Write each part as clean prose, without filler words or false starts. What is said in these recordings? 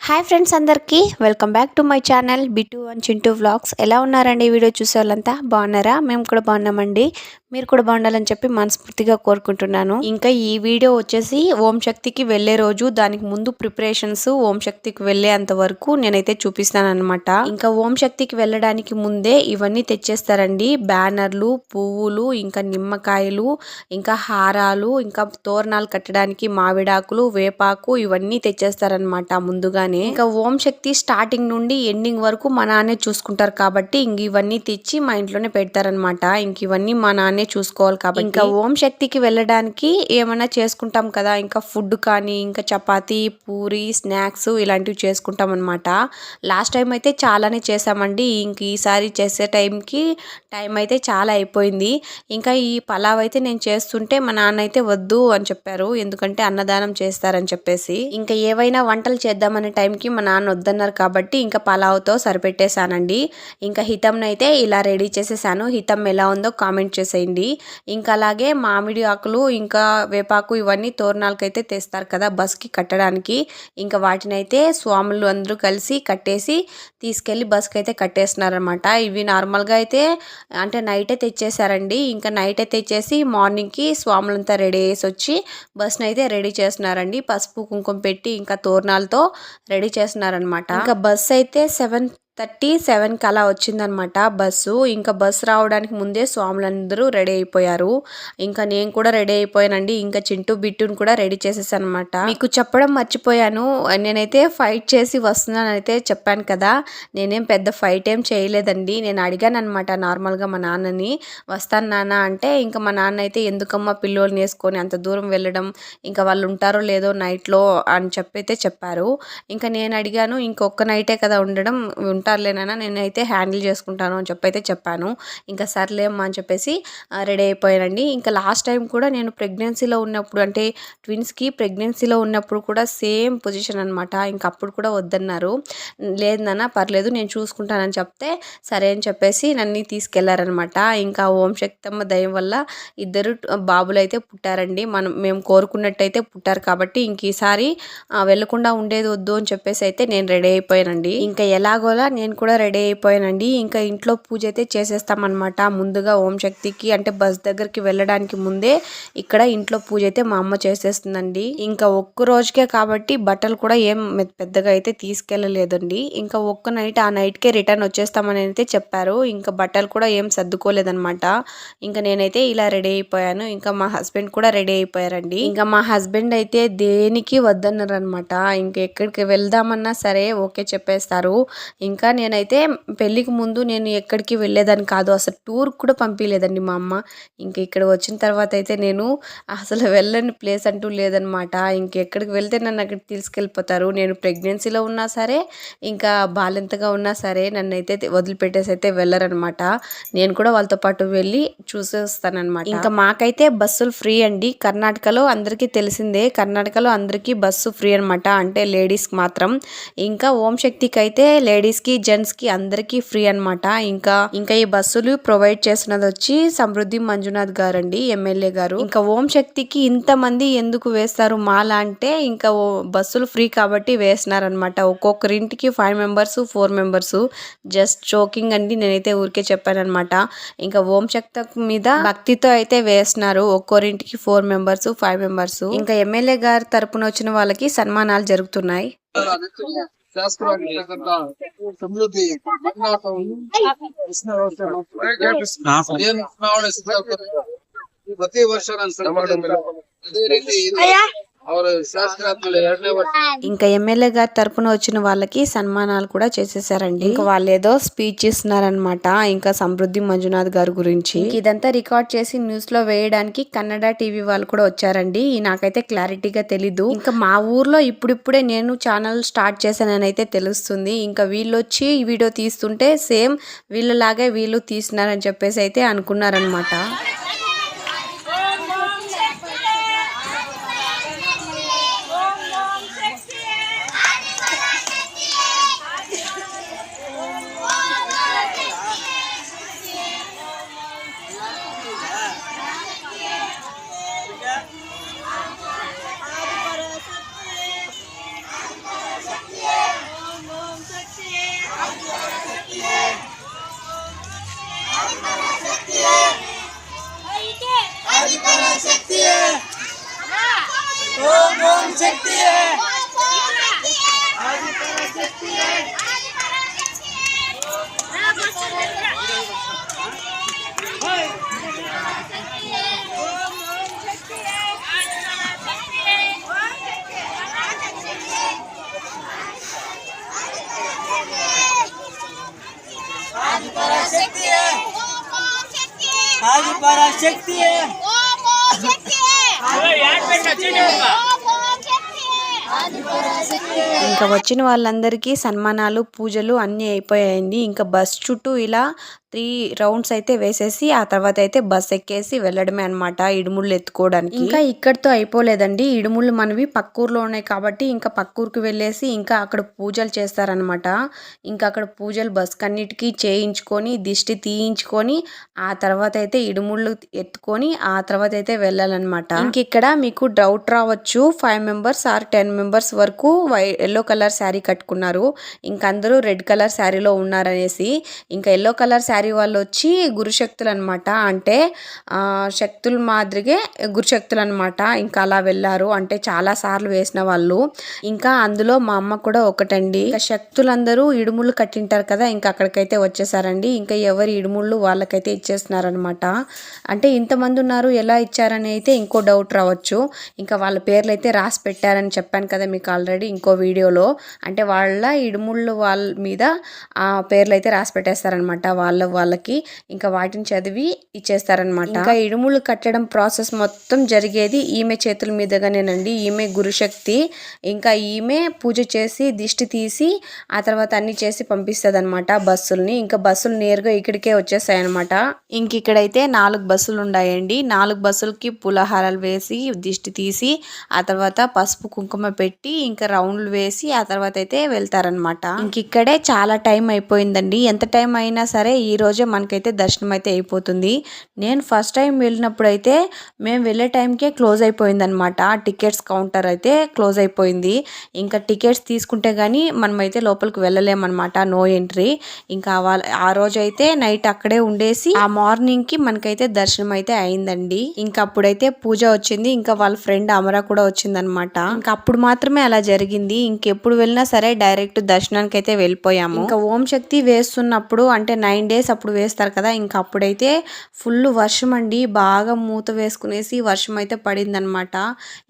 Hi friends అందరికీ welcome back to my channel Bittu and Chintu vlogs. ఎలా ఉన్నారండి? ఈ వీడియో చూసే వాళ్ళంతా బాగున్నారా? మేము కూడా బాగున్నామండి. మీరు కూడా బాగుండాలని చెప్పి మనస్ఫూర్తిగా కోరుకుంటున్నాను. ఇంకా ఈ వీడియో వచ్చేసి ఓం శక్తికి వెళ్ళే రోజు, దానికి ముందు ప్రిపరేషన్స్, ఓం శక్తికి వెళ్ళేంత వరకు నేనైతే చూపిస్తాను అనమాట. ఇంకా ఓం శక్తికి వెళ్ళడానికి ముందే ఇవన్నీ తెచ్చేస్తారండి. బ్యానర్లు, పువ్వులు, ఇంకా నిమ్మకాయలు, ఇంకా హారాలు, ఇంకా తోరణాలు కట్టడానికి మామిడాకులు, వేపాకు ఇవన్నీ తెచ్చేస్తారనమాట ముందుగానే. ఇంకా ఓం శక్తి స్టార్టింగ్ నుండి ఎండింగ్ వరకు మా నాన్నే చూసుకుంటారు కాబట్టి ఇంక ఇవన్నీ తెచ్చి మా ఇంట్లోనే పెడతారనమాట. ఇంక ఇవన్నీ మా నాన్నే చూసుకోవాలి కాబట్టి ఇంకా ఓం శక్తికి వెళ్ళడానికి ఏమైనా చేసుకుంటాం కదా, ఇంకా ఫుడ్ కానీ, ఇంకా చపాతీ, పూరి, స్నాక్స్ ఇలాంటివి చేసుకుంటాం అనమాట. లాస్ట్ టైం అయితే చాలానే చేసామండి. ఇంక ఈసారి చేసే టైం అయితే చాలా అయిపోయింది. ఇంకా ఈ పలావ్ అయితే నేను చేస్తుంటే మా నాన్న అయితే వద్దు అని చెప్పారు, ఎందుకంటే అన్నదానం చేస్తారని చెప్పేసి. ఇంకా ఏవైనా వంటలు చేద్దామనే టైంకి మా నాన్న వద్దన్నారు కాబట్టి ఇంకా పలావ్తో సరిపెట్టేశానండి. ఇంకా హితంనైతే ఇలా రెడీ చేసేసాను. హితం ఎలా ఉందో కామెంట్ చేసేయండి. ఇంకా అలాగే మామిడి ఆకులు, ఇంకా వేపాకు ఇవన్నీ తోరణాలకైతే తెస్తారు కదా బస్కి కట్టడానికి. ఇంకా వాటినైతే స్వాములు అందరూ కలిసి కట్టేసి తీసుకెళ్ళి బస్కి అయితే కట్టేస్తున్నారనమాట. ఇవి నార్మల్గా అయితే అంటే నైటే తెచ్చేసారండి. ఇంకా నైటే తెచ్చేసి మార్నింగ్కి స్వాములంతా రెడీ చేసి వచ్చి బస్ని అయితే రెడీ చేస్తున్నారండి. పసుపు కుంకుమ పెట్టి ఇంకా తోరణాలతో రెడీ చేస్తున్నారనమాట. ఇంకా బస్ అయితే 7:37కి అలా వచ్చిందనమాట బస్సు. ఇంకా బస్సు రావడానికి ముందే స్వాములందరూ రెడీ అయిపోయారు. ఇంకా నేను కూడా రెడీ అయిపోయానండి. ఇంకా చింటూ బిట్టును కూడా రెడీ చేసేసాను అనమాట. మీకు చెప్పడం మర్చిపోయాను, నేనైతే ఫైట్ చేసి వస్తున్నాను అయితే చెప్పాను కదా. నేనేం పెద్ద ఫైట్ ఏం చేయలేదండి. నేను అడిగాను అనమాట నార్మల్గా మా నాన్నని, వస్తాను నాన్న అంటే, ఇంకా మా నాన్న అయితే ఎందుకమ్మా పిల్లోల్ని వేసుకొని అంత దూరం వెళ్ళడం, ఇంకా వాళ్ళు ఉంటారో లేదో నైట్లో అని చెప్పైతే చెప్పారు. ఇంకా నేను అడిగాను, ఇంకొక నైటే కదా ఉండడం, ఉంటారులేనా నేనైతే హ్యాండిల్ చేసుకుంటాను అని చెప్పైతే చెప్పాను. ఇంకా సర్లే అమ్మా అని చెప్పేసి రెడీ అయిపోయానండి. ఇంకా లాస్ట్ టైం కూడా నేను ప్రెగ్నెన్సీలో ఉన్నప్పుడు, అంటే ట్విన్స్కి ప్రెగ్నెన్సీలో ఉన్నప్పుడు కూడా సేమ్ పొజిషన్ అనమాట. ఇంకా అప్పుడు కూడా వద్దన్నారు. లేదు నాన్న పర్లేదు నేను చూసుకుంటానని చెప్తే సరే అని చెప్పేసి నన్ను తీసుకెళ్లారనమాట. ఇంకా ఓం శక్తమ్మ దయ వల్ల ఇద్దరు బాబులు అయితే పుట్టారండి. మేము కోరుకున్నట్టయితే పుట్టారు కాబట్టి ఇంక ఈసారి వెళ్ళకుండా ఉండేది వద్దు అని చెప్పేసి అయితే నేను రెడీ అయిపోయానండి. ఇంకా ఎలాగోలా నేను కూడా రెడీ అయిపోయానండి. ఇంకా ఇంట్లో పూజ అయితే చేసేస్తామన్నమాట. ముందుగా ఓం శక్తికి అంటే బస్ దగ్గరికి వెళ్ళడానికి ముందే ఇక్కడ ఇంట్లో పూజ అయితే మా అమ్మ చేసేస్తుందండి. ఇంకా ఒక్క రోజుకే కాబట్టి బట్టలు కూడా ఏం పెద్దగా అయితే తీసుకెళ్ళలేదండి. ఇంకా ఒక్క నైట్, ఆ నైట్కే రిటర్న్ వచ్చేస్తామని అయితే చెప్పారు. ఇంకా బట్టలు కూడా ఏం సర్దుకోలేదనమాట. ఇంకా నేనైతే ఇలా రెడీ అయిపోయాను. ఇంకా మా హస్బెండ్ కూడా రెడీ అయిపోయారండి. ఇంకా మా హస్బెండ్ అయితే దేనికి వద్దన్నారు అనమాట. ఇంకా ఎక్కడికి వెళ్దామన్నా సరే ఓకే చెప్పేస్తారు. ఇంకా నేనైతే పెళ్ళికి ముందు నేను ఎక్కడికి వెళ్ళేదాన్ని కాదు, అసలు టూర్ కూడా పంపించలేదండి మా అమ్మ. ఇంకా ఇక్కడ వచ్చిన తర్వాత అయితే నేను అసలు వెళ్ళని ప్లేస్ అంటూ లేదనమాట. ఇంకెక్కడికి వెళ్తే నన్ను అక్కడికి తీసుకెళ్ళిపోతారు. నేను ప్రెగ్నెన్సీలో ఉన్నా సరే, ఇంకా బాలింతగా ఉన్నా సరే నన్ను అయితే వదిలిపెట్టేసి అయితే వెళ్ళరనమాట. నేను కూడా వాళ్ళతో పాటు వెళ్ళి చూసేస్తానమాట. ఇంకా మాకైతే బస్సులు ఫ్రీ అండి. కర్ణాటకలో అందరికీ తెలిసిందే, కర్ణాటకలో అందరికీ బస్సు ఫ్రీ అనమాట, అంటే లేడీస్కి మాత్రం. ఇంకా ఓం శక్తికి అయితే లేడీస్కి, జెంట్స్కి అందరికీ ఫ్రీ అనమాట. ఇంకా ఈ బస్సులు ప్రొవైడ్ చేస్తున్నది వచ్చి సమృద్ధి మంజునాథ్ గారు అండి, ఎమ్మెల్యే గారు. ఇంకా ఓం శక్తికి ఇంతమంది ఎందుకు వేస్తారు మాల అంటే, ఇంకా బస్సులు ఫ్రీ కాబట్టి వేస్తున్నారనమాట. ఒక్కొక్కరింటికి 5 మెంబర్స్ 4 మెంబర్స్. జస్ట్ జోకింగ్ అండి, నేనైతే ఊరికే చెప్పాను అనమాట. ఇంకా ఓం శక్తి మీద భక్తితో అయితే వేస్తున్నారు. ఒక్కోరింటికి 4 మెంబర్స్ 5 మెంబర్స్. ఇంకా ఎమ్మెల్యే గారి తరపున వచ్చిన వాళ్ళకి సన్మానాలు జరుగుతున్నాయి. ಪ್ರತಿ ವರ್ಷ ಅದೇ ರೀತಿ ఇంకా ఎమ్మెల్యే గారి తరపున వచ్చిన వాళ్ళకి సన్మానాలు కూడా చేసేసారండి. ఇంకా వాళ్ళు ఏదో స్పీచ్ ఇస్తున్నారనమాట, ఇంకా సమృద్ధి మంజునాథ్ గారి గురించి. ఇదంతా రికార్డ్ చేసి న్యూస్ లో వేయడానికి కన్నడ టీవీ వాళ్ళు కూడా వచ్చారండి. నాకైతే క్లారిటీగా తెలీదు. ఇంకా మా ఊర్లో ఇప్పుడిప్పుడే నేను ఛానల్ స్టార్ట్ చేశానని అయితే తెలుస్తుంది. ఇంకా వీళ్ళు వచ్చి ఈ వీడియో తీస్తుంటే సేమ్ వీళ్ళలాగే వీళ్ళు తీస్తున్నారని చెప్పేసి అయితే అనుకున్నారనమాట. శక్తి ఇంకా వచ్చిన వాళ్ళందరికీ సన్మానాలు పూజలు అన్నీ అయిపోయాయండి. ఇంకా బస్ చుట్టూ ఇలా 3 రౌండ్స్ అయితే వేసేసి ఆ తర్వాత అయితే బస్ ఎక్కేసి వెళ్ళడమే అనమాట ఇడుముళ్ళు ఎత్తుకోవడానికి. ఇంకా ఇక్కడితో అయిపోలేదండి. ఇడుముళ్ళు మనవి పక్కూరులో ఉన్నాయి కాబట్టి ఇంకా పక్కూరుకి వెళ్ళేసి ఇంకా అక్కడ పూజలు చేస్తారనమాట. ఇంకా అక్కడ పూజలు బస్ కన్నిటికీ చేయించుకొని దిష్టి తీయించుకొని ఆ తర్వాత అయితే ఇడుముళ్ళు ఎత్తుకొని ఆ తర్వాత అయితే వెళ్ళాలన్నమాట. ఇంక ఇక్కడ మీకు డౌట్ రావచ్చు, 5 మెంబర్స్ ఆర్ 10 మెంబర్స్ వరకు ఎల్లో కలర్ శారీ కట్టుకున్నారు, ఇంకా అందరూ రెడ్ కలర్ శారీలో ఉన్నారనేసి. ఇంకా ఎల్లో కలర్ శారీ వాళ్ళు వచ్చి గురుశక్తులు అనమాట. అంటే శక్తుల మాదిరిగే గురుశక్తులు అనమాట. ఇంకా అలా వెళ్ళారు, అంటే చాలా సార్లు వేసిన వాళ్ళు. ఇంకా అందులో మా అమ్మ కూడా ఒకటండి. ఇంకా శక్తులందరూ ఇడుముళ్ళు కట్టింటారు కదా, ఇంకా అక్కడికైతే వచ్చేసారండి. ఇంకా ఎవరి ఇడుముళ్ళు వాళ్ళకైతే ఇచ్చేస్తున్నారనమాట. అంటే ఇంతమంది ఉన్నారు ఎలా ఇచ్చారని అయితే ఇంకో డౌట్ రావచ్చు. ఇంకా వాళ్ళ పేర్లు అయితే రాసి పెట్టారని చెప్పాను కదా మీకు ఆల్రెడీ ఇంకో వీడియోలో. అంటే వాళ్ళ ఇడుముళ్ళు వాళ్ళ మీద ఆ పేర్లు అయితే రాసి పెట్టేస్తారనమాట వాళ్ళకి. ఇంకా వాటిని చదివి ఇచ్చేస్తారనమాట. ఇంకా ఇడుములు కట్టడం ప్రాసెస్ మొత్తం జరిగేది ఈమె చేతుల మీదగానేనండి. ఈమె గురుశక్తి. ఇంకా ఈమె పూజ చేసి దిష్టి తీసి ఆ తర్వాత అన్ని చేసి పంపిస్తుంది అనమాట బస్సుల్ని. ఇంకా బస్సులు నేరుగా ఇక్కడికే వచ్చేస్తాయి అనమాట. ఇంక ఇక్కడైతే 4 బస్సులు ఉన్నాయండి. 4 బస్సులకి పులహారాలు వేసి దిష్టి తీసి ఆ తర్వాత పసుపు కుంకుమ పెట్టి ఇంకా రౌండ్లు వేసి ఆ తర్వాత అయితే వెళ్తారనమాట. ఇంక ఇక్కడే చాలా టైం అయిపోయిందండి. ఎంత టైం అయినా సరే ఈ రోజే మనకైతే దర్శనం అయితే అయిపోతుంది. నేను ఫస్ట్ టైం వెళ్ళినప్పుడు అయితే మేము వెళ్ళే టైంకే క్లోజ్ అయిపోయింది అనమాట. టికెట్స్ కౌంటర్ అయితే క్లోజ్ అయిపోయింది. ఇంకా టికెట్స్ తీసుకుంటే కానీ మనమైతే లోపలికి వెళ్ళలేమన్నమాట, నో ఎంట్రీ. ఇంకా ఆ రోజు అయితే నైట్ అక్కడే ఉండేసి ఆ మార్నింగ్ కి మనకైతే దర్శనం అయితే అయిందండి. ఇంకా అప్పుడైతే పూజ వచ్చింది, ఇంకా వాళ్ళ ఫ్రెండ్ అమరా కూడా వచ్చిందనమాట. ఇంకా అప్పుడు మాత్రమే అలా జరిగింది. ఇంకెప్పుడు వెళ్ళినా సరే డైరెక్ట్ దర్శనానికి అయితే వెళ్ళిపోయాము. ఇంకా ఓం శక్తి వేస్తున్నప్పుడు అంటే 9 days అప్పుడు వేస్తారు కదా, ఇంకా అప్పుడైతే ఫుల్ వర్షం అండి. బాగా మూత వేసుకునేసి వర్షం అయితే పడిందనమాట.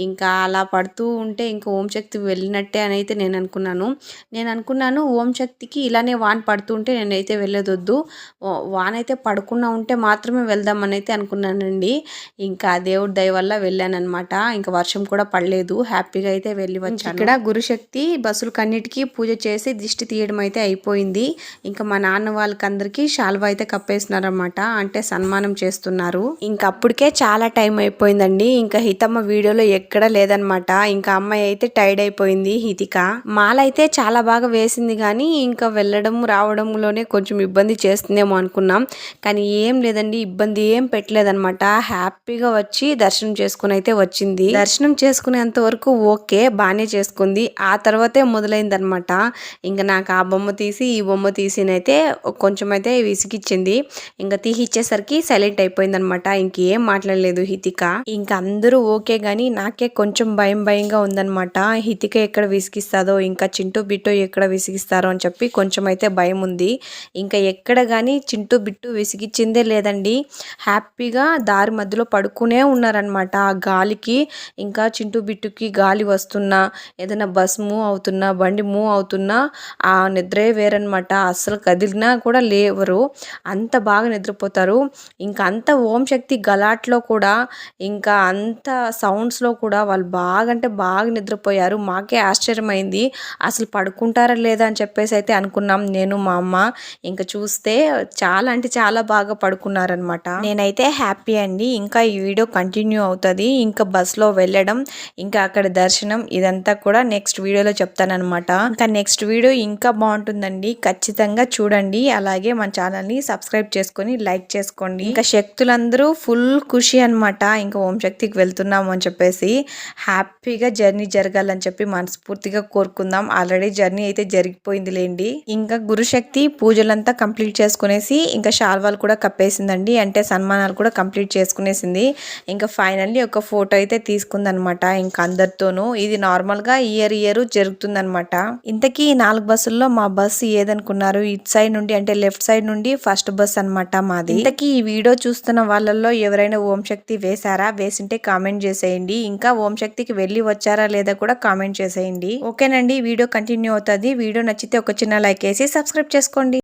ఇంకా అలా పడుతూ ఉంటే ఇంకా ఓం శక్తి వెళ్ళినట్టే అని అయితే నేను అనుకున్నాను. ఓం శక్తికి ఇలానే వాన పడుతుంటే నేనైతే వెళ్ళేదొద్దు, వాన అయితే పడుకున్నా ఉంటే మాత్రమే వెళ్దామని అయితే అనుకున్నానండి. ఇంకా దేవుడి దయ వల్ల వెళ్ళానమాట. ఇంకా వర్షం కూడా పడలేదు, హ్యాపీగా అయితే వెళ్ళి వచ్చాను. ఇక్కడ గురుశక్తి బస్సులకు అన్నిటికీ పూజ చేసి దిష్టి తీయడం అయితే అయిపోయింది. ఇంకా మా నాన్న వాళ్ళకందరికీ శాల్వా అయితే కప్పేస్తున్నారన్నమాట, అంటే సన్మానం చేస్తున్నారు. ఇంకా అప్పటికే చాలా టైం అయిపోయిందండి. ఇంకా హితమ్మ వీడియోలో ఎక్కడ లేదనమాట. ఇంకా అమ్మాయి అయితే టైర్డ్ అయిపోయింది. హితిక మాల అయితే చాలా బాగా వేసింది, కానీ ఇంకా వెళ్ళడం రావడంలోనే కొంచెం ఇబ్బంది చేస్తుందేమో అనుకున్నాం, కానీ ఏం లేదండి, ఇబ్బంది ఏం పెట్టలేదన్నమాట. హ్యాపీగా వచ్చి దర్శనం చేసుకుని అయితే వచ్చింది. దర్శనం చేసుకునేంత వరకు ఓకే, బాగానే చేసుకుంది. ఆ తర్వాతే మొదలైందనమాట. ఇంకా నాకు ఆ బొమ్మ తీసి ఈ బొమ్మ తీసినైతే కొంచెం అయితే విసిగిచ్చింది. ఇంకా తీసిచ్చేసరికి సైలెంట్ అయిపోయింది అనమాట. ఇంకేం మాట్లాడలేదు హితిక. ఇంకా అందరూ ఓకే గానీ నాకే కొంచెం భయంగా ఉందనమాట. హితిక ఎక్కడ విసిగిస్తాదో, ఇంకా చింటూ బిట్టు ఎక్కడ విసిగిస్తారో అని చెప్పి కొంచెం అయితే భయం ఉంది. ఇంకా ఎక్కడ కానీ చింటూ బిట్టు విసిగిచ్చిందే లేదండి. హ్యాపీగా దారి మధ్యలో పడుకునే ఉన్నారనమాట. ఆ గాలికి ఇంకా చింటూ బిట్టుకి గాలి వస్తున్నా, ఏదైనా బస్ మూవ్ అవుతున్నా, బండి మూవ్ అవుతున్నా ఆ నిద్రే వేరనమాట. అస్సలు కదిలినా కూడా లేవరు, అంత బాగా నిద్రపోతారు. ఇంకా అంత ఓం శక్తి గలాట్లో కూడా ఇంకా అంత సౌండ్స్లో కూడా వాళ్ళు బాగా అంటే బాగా నిద్రపోయారు. మాకే ఆశ్చర్యమైంది, అసలు పడుకుంటారా లేదా అని చెప్పేసి అయితే అనుకున్నాం నేను మా అమ్మ. ఇంకా చూస్తే చాలా అంటే చాలా బాగా పడుకున్నారనమాట. నేనైతే హ్యాపీ అండి. ఇంకా ఈ వీడియో కంటిన్యూ అవుతుంది. ఇంకా బస్లో వెళ్ళడం, ఇంకా అక్కడ దర్శనం, ఇదంతా కూడా నెక్స్ట్ వీడియోలో చెప్తానమాట. ఇంకా నెక్స్ట్ వీడియో ఇంకా బాగుంటుందండి, ఖచ్చితంగా చూడండి. అలాగే మన ఛానల్ని సబ్స్క్రైబ్ చేసుకొని లైక్ చేసుకోండి. ఇంకా శక్తులందరూ ఫుల్ ఖుషి అనమాట. ఇంకా ఓం శక్తికి వెళ్తున్నాము అని చెప్పేసి హ్యాపీగా జర్నీ జరగాలని చెప్పి మనస్ఫూర్తిగా కోరుకుందాం. ఆల్రెడీ జర్నీ అయితే జరిగిపోయింది లేండి. ఇంకా గురుశక్తి పూజలంతా కంప్లీట్ చేసుకునేసి ఇంకా శాల్వాలు కూడా కప్పేసిందండి, అంటే సన్మానాలు కూడా కంప్లీట్ చేసుకునేసింది. ఇంకా ఫైనల్లీ ఒక ఫోటో అయితే తీసుకుందనమాట ఇంకా అందరితోనూ. ఇది నార్మల్గా ఇయర్ జరుగుతుందనమాట. ఇంతకీ ఈ 4 బస్సుల్లో మా బస్సు ఏదనుకున్నారు, ఇటు సైడ్ నుండి అంటే లెఫ్ట్ సైడ్ నుండి ఫస్ట్ బస్ అనమాట మాది. ఇంతకీ ఈ వీడియో చూస్తున్న వాళ్ళల్లో ఎవరైనా ఓం శక్తి వేశారా, వేసింటే కామెంట్ చేసేయండి. ఇంకా ఓం శక్తికి వెళ్ళి వచ్చారా లేదా కూడా కామెంట్ చేసేయండి. ఓకేనండి, వీడియో కంటిన్యూ అవుతుంది. వీడియో నచ్చితే ఒక చిన్న లైక్ వేసి సబ్స్క్రైబ్ చేసుకోండి.